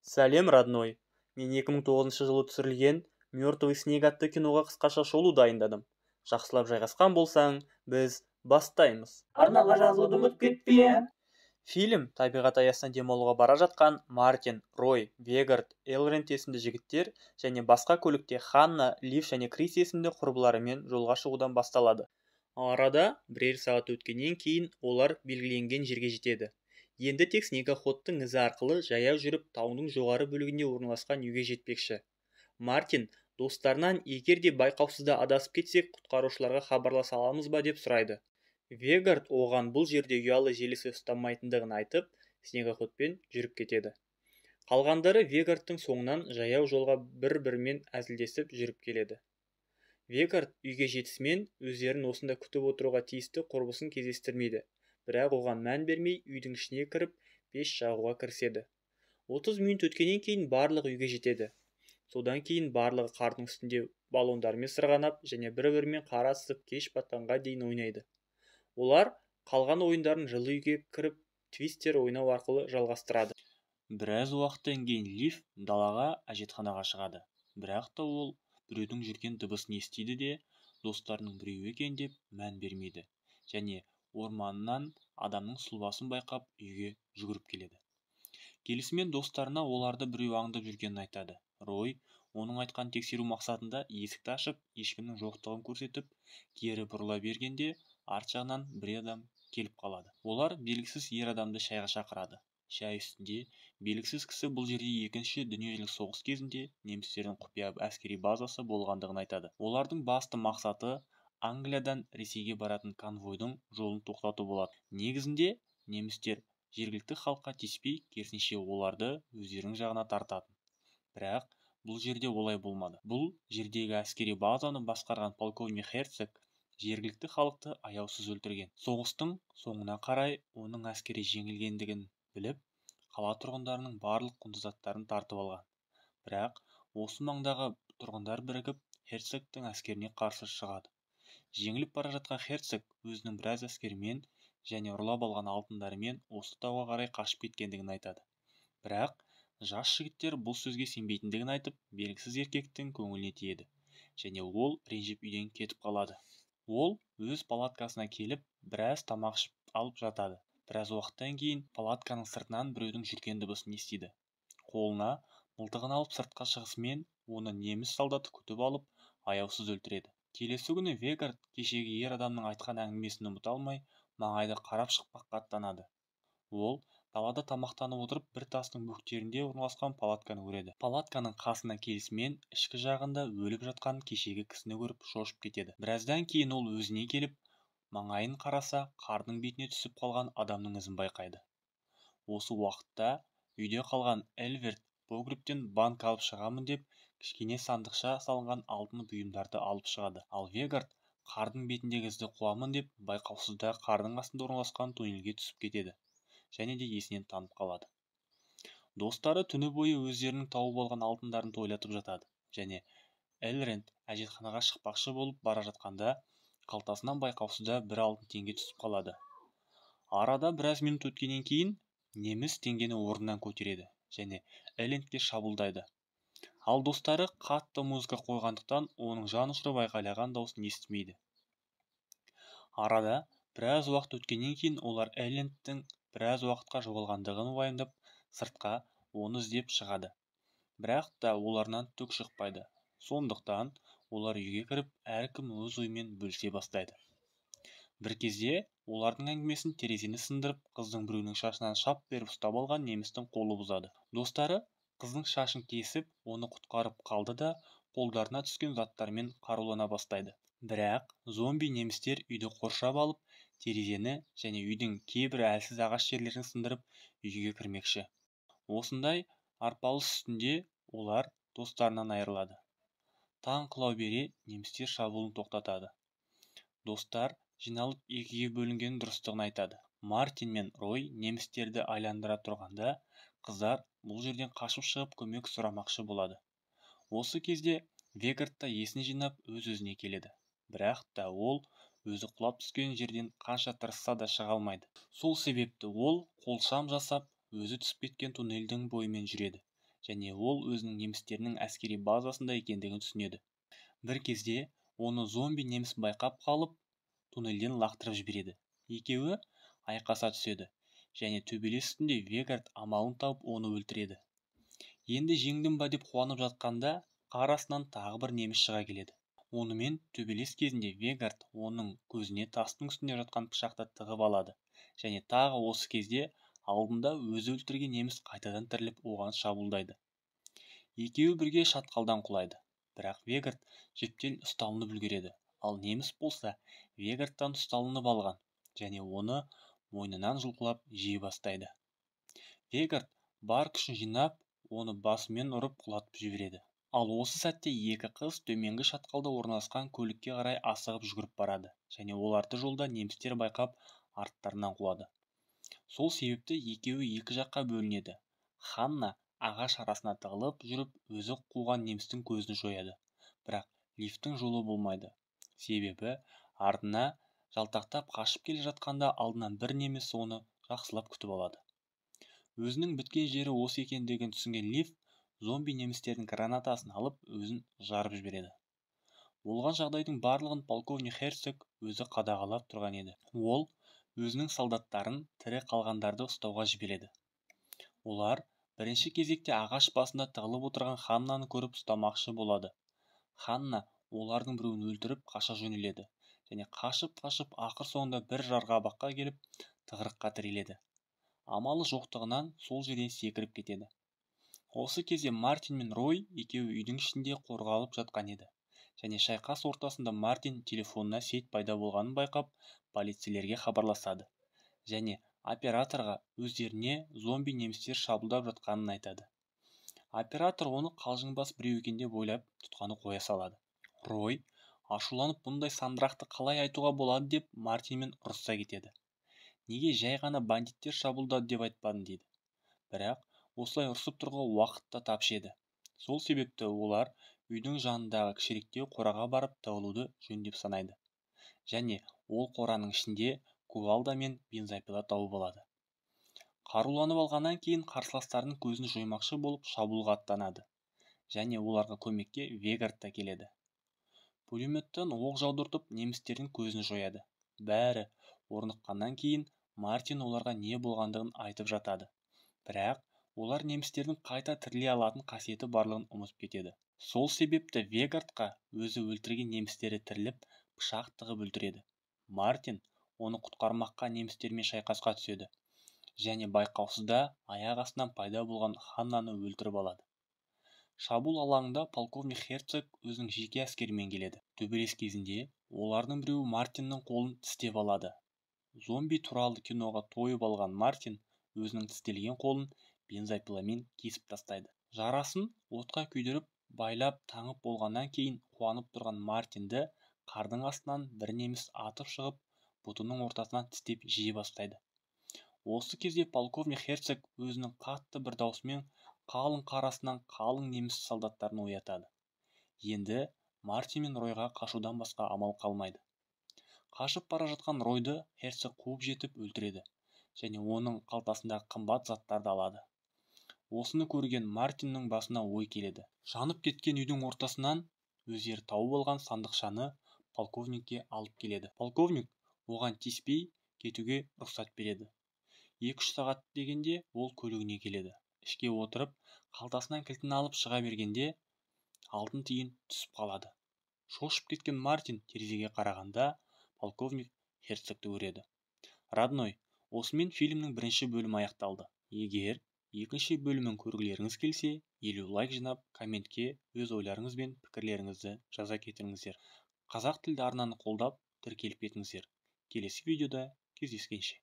Сәлем, родной. Мен 2009 жылы түсірілген «Мертвый снег» атты киноға қысқаша шолу дайындадым. Жақсылап жайғасқан болсаң, біз бастаймыз. Арнаға жазылуды ұмытып кетпе. Фильм табиғат аясына демалуға бара жатқан Мартин, Рой, Вегард, Элрент есімді жігіттер және басқа көлікте Ханна, Лив және Крис есімді құрбыларымен жолға шығудан басталады. Арада бірер сағат өткеннен кейін олар белгіленген жерге жетеді. Енді тек снегоходтың ізі арқылы жаяу жүріп таудың жоғары бөлігінде орналасқан үйге жетпекші. Мартин достарынан егер де байқаусызда адасып кетсек, құтқарушыларға хабарласа аламыз ба деп сұрайды. Вегард оған бұл жерде ұялы желісі ұстамайтындығын айтып, снегоходпен жүріп кетеді. Қалғандары Вегардтың соңынан жаяу жолға бір-бірімен әзілдесіп жүріп келеді. Вегард үйге жетісімен өздерін осында күтіп отыруға тиісті құрбысын кездестірмейді. Бірақ оған мән бермей үйдің ішіне кіріп, пеш жағуға кіріседі. 30 минут өткеннен кейін барлығы үйге жетеді. Содан кейін барлығы қардың үстінде баллондармен сырғанап және бір-бірімен қар асып кеш батқанға дейін ойнайды. Олар қалған ойындарын жылы үйге кіріп, твистер ойнау арқылы жалғастырады. Біраз уақыттан кейін Лив далаға әжетханаға шығады. Бірақ та ол біреудің жүрген дыбысын естиді де, достарының біреуі екен деп мән бермейді. Және орманнан адамның сұлбасын байқап үйге жүгіріп келеді. Келісімен достарына оларды біреу аңдып жүргенін айтады. Рой оның айтқан тексеру мақсатында есікті ашып, ешкімнің жоқтығын көрсетіп, кері бұрыла бергенде арт жағынан бір адам келіп қалады. Олар белгісіз ер адамды шайға шақырады. Шай үстінде белгісіз кісі бұл жерде екінші дүниежүзілік соғыс кезінде немістердің құпия әскери базасы болғандығын айтады. Олардың басты мақсаты Англиядан Ресейге баратын конвойдың жолын тоқтату болады. Негізінде немістер жергілікті халыққа тиіспей, керісінше оларды өздерінің жағына тартатын. Бірақ бұл жерде олай болмады. Бұл жердегі әскери базаны басқарған полковник Херцог жергілікті халықты аяусыз өлтірген. Соғыстың соңына қарай оның әскери жеңілгендігін біліп, қала тұрғындарының барлық құнды заттарын тартып алған. Бірақ осы маңдағы тұрғындар бірігіп Херцогтың әскеріне қарсы шығады. Жеңіліп бара жатқан Херцог өзінің біраз әскерімен және ұрлап алған алтындарымен осы тауға қарай қашып кеткендігін айтады. Бірақ жас жігіттер бұл сөзге сенбейтіндігін айтып, белгісіз еркектің көңіліне тиеді және ол ренжіп үйден кетіп қалады. Ол өз палаткасына келіп, біраз тамақ ішіп алып жатады. Біраз уақыттан кейін палатканың сыртынан біреудің жүрген дыбысын естиді. Қолына мылтығын алып сыртқа шығысымен, оны неміс солдаты күтіп алып, аяусыз өлтіреді. Келесі күні Вегард кешегі ер адамның айтқан әңгімесін ұмыта алмай, маңайды қарап шықпаққа аттанады. Ол далада тамақтанып отырып, бір тастың бөктерінде орналасқан палатканы көреді. Палатканың қасына келісімен ішкі жағында өліп жатқан кешегі кісіні көріп шошып кетеді. Біраздан кейін ол өзіне келіп, маңайын қараса, қардың бетіне түсіп қалған адамның ізін байқайды. Осы уақытта үйде қалған Элверт погребтен банк алып шығамын деп, кішкене сандықша салынған алтын бұйымдарды алып шығады. Ал Вегард қардың бетіндегі ізді қуамын деп, байқаусызда қардың астында орналасқан туннельге түсіп кетеді және де есінен танып қалады. Достары түні бойы өздерінің тауып алған алтындарын тойлатып жатады және Элрент әжетханаға шықпақшы болып бара жатқанда қалтасынан байқаусызда бір алтын теңге түсіп қалады. Арада біраз минут өткеннен кейін неміс теңгені орнынан көтереді және Элрентке шабуылдайды. Ал достары қатты музыка қойғандықтан оның жан ұшырып айқайлаған дауысын естімейді. Арада біраз уақыт өткеннен кейін олар Элленттің біраз уақытқа жоғалғандығын уайымдап сыртқа оны іздеп шығады. Бірақ та оларынан түк шықпайды. Сондықтан олар үйге кіріп, әркім өз ойымен бөлісе бастайды. Бір кезде олардың әңгімесін терезені сындырып, қыздың біреуінің шашынан шап беріп ұстап алған немістің қолы бұзады. Достары қыздың шашын кесіп, оны құтқарып қалды да, қолдарына түскен заттармен қарулана бастайды. Бірақ зомби немістер үйді қоршап алып, терезені және үйдің кейбір әлсіз ағаш жерлерін сындырып, үйге кірмекші. Осындай арпалыс үстінде олар достарынан айырылады. Таң қыла бере немістер шабуылын тоқтатады. Достар жиналып екіге бөлінген дұрыстығын айтады. Мартин мен Рой немістерді айландыра тұрғанда, қыздар бұл жерден қашып шығып көмек сұрамақшы болады. Осы кезде Вегард та есін жинап өз-өзіне келеді. Бірақ та ол өзі құлап түскен жерден қанша тырысса да шыға алмайды. Сол себепті ол қолшам жасап, өзі түсіп кеткен туннельдің бойымен жүреді және ол өзінің немістерінің әскери базасында екендігін түсінеді. Бір кезде оны зомби неміс байқап қалып, туннельден лақтырып жібереді. Екеуі айқаса түседі және төбелес үстінде Вегард амалын тауып оны өлтіреді. Енді жеңдім ба деп қуанып жатқанда, қар астынан тағы бір неміс шыға келеді. Онымен төбелес кезінде Вегард оның көзіне тастың үстінде жатқан пышақты тығып алады және тағы осы кезде алдында өзі өлтірген неміс қайтадан тіріліп оған шабуылдайды. Екеуі бірге шатқалдан құлайды, бірақ Вегард жіптен ұсталынып үлгереді, ал неміс болса Вегардтан ұсталынып алған және оны мойнынан жұлқылап жей бастайды. Вегард бар күшін жинап, оны басымен ұрып құлатып жібереді. Ал осы сәтте екі қыз төменгі шатқалда орналасқан көлікке қарай асығып жүгіріп барады және оларды жолда немістер байқап арттарынан қуады. Сол себепті екеуі екі жаққа бөлінеді. Ханна ағаш арасына тығылып жүріп өзі қуған немістің көзін жояды, бірақ лифттің жолы болмайды. Себебі артына жалтақтап қашып келе жатқанда алдынан бір неміс оны жақсылап күтіп алады. Өзінің біткен жері осы екендігін түсінген Лив зомби немістердің гранатасын алып өзін жарып жібереді. Болған жағдайдың барлығын полковник Херцог өзі қадағалап тұрған еді. Ол өзінің солдаттарын тірі қалғандарды ұстауға жібереді. Олар бірінші кезекте ағаш басында тығылып отырған Ханнаны көріп ұстамақшы болады. Ханна олардың біреуін өлтіріп қаша жөнеледі және қашып ақыр соңында бір жарғабаққа келіп тығырыққа тіреледі. Амалы жоқтығынан сол жерден секіріп кетеді. Осы кезде Мартин мен Рой екеуі үйдің ішінде қорғалып жатқан еді және шайқас ортасында Мартин телефонына сет пайда болғанын байқап полицейлерге хабарласады және операторға өздеріне зомби немістер шабуылдап жатқанын айтады. Оператор оны қалжыңбас біреу екен деп ойлап тұтқаны қоя салады. Рой ашуланып бұндай сандырақты қалай айтуға болады деп Мартинмен ұрыса кетеді. Неге жай ғана бандиттер шабуылдады деп айтпадың дейді. Бірақ осылай ұрсып тұруға уақыт та тапшы еді. Сол себепті олар үйдің жанындағы кішіректеу қораға барып тығылуды жөн деп санайды. Және ол қораның ішінде кувалда мен бензопила тауып алады. Қаруланып алғаннан кейін қарсыластарының көзін жоймақшы болып шабуылға аттанады. Және оларға көмекке Вегард та келеді. Пулеметтен оқ жаудыртып немістердің көзін жояды. Бәрі орныққаннан кейін Мартин оларға не болғандығын айтып жатады. Бірақ олар немістердің қайта тіріле алатын қасиеті барлығын ұмытып кетеді. Сол себепті Вегардқа өзі өлтірген немістері тіріліп пышақ тығып өлтіреді. Мартин оны құтқармаққа немістермен шайқасқа түседі және байқаусызда аяқ астынан пайда болған Ханнаны өлтіріп алады. Шабуыл алаңында полковник Херцог өзінің жеке әскерімен келеді. Төбелес кезінде олардың біреуі Мартиннің қолын тістеп алады. Зомби туралы киноға тойып алған Мартин өзінің тістелген қолын бензопиламен кесіп тастайды. Жарасын отқа күйдіріп байлап таңып болғаннан кейін қуанып тұрған Мартинді қардың астынан бір неміс атып шығып бұтының ортасынан тістеп жей бастайды. Осы кезде полковник Херцог өзінің қатты бір даусымен қалың қар астынан қалың неміс солдаттарын оятады. Енді Мартин мен Ройға қашудан басқа амал қалмайды. Қашып бара жатқан Ройды Херцог қуып жетіп өлтіреді және оның қалтасындағы қымбат заттарды алады. Осыны көрген Мартиннің басына ой келеді. Жанып кеткен үйдің ортасынан өздері тауып алған сандықшаны полковникке алып келеді. Полковник оған тиіспей кетуге рұқсат береді. 2-3 сағат дегенде ол көлігіне келеді. Ішке отырып, қалтасынан кілтін алып шыға бергенде алтын тиын түсіп қалады. Шошып кеткен Мартин терезеге қарағанда полковник Херцогты көреді. Родной, осымен фильмнің бірінші бөлімі аяқталды. Егер екінші бөлімін көргілеріңіз келсе, 50 лайк жинап, комментке өз ойларыңыз бен пікірлеріңізді жаза кетіңіздер. Қазақ тілді арнаны қолдап, тіркеліп кетіңіздер. Келесі видеода кездескенше.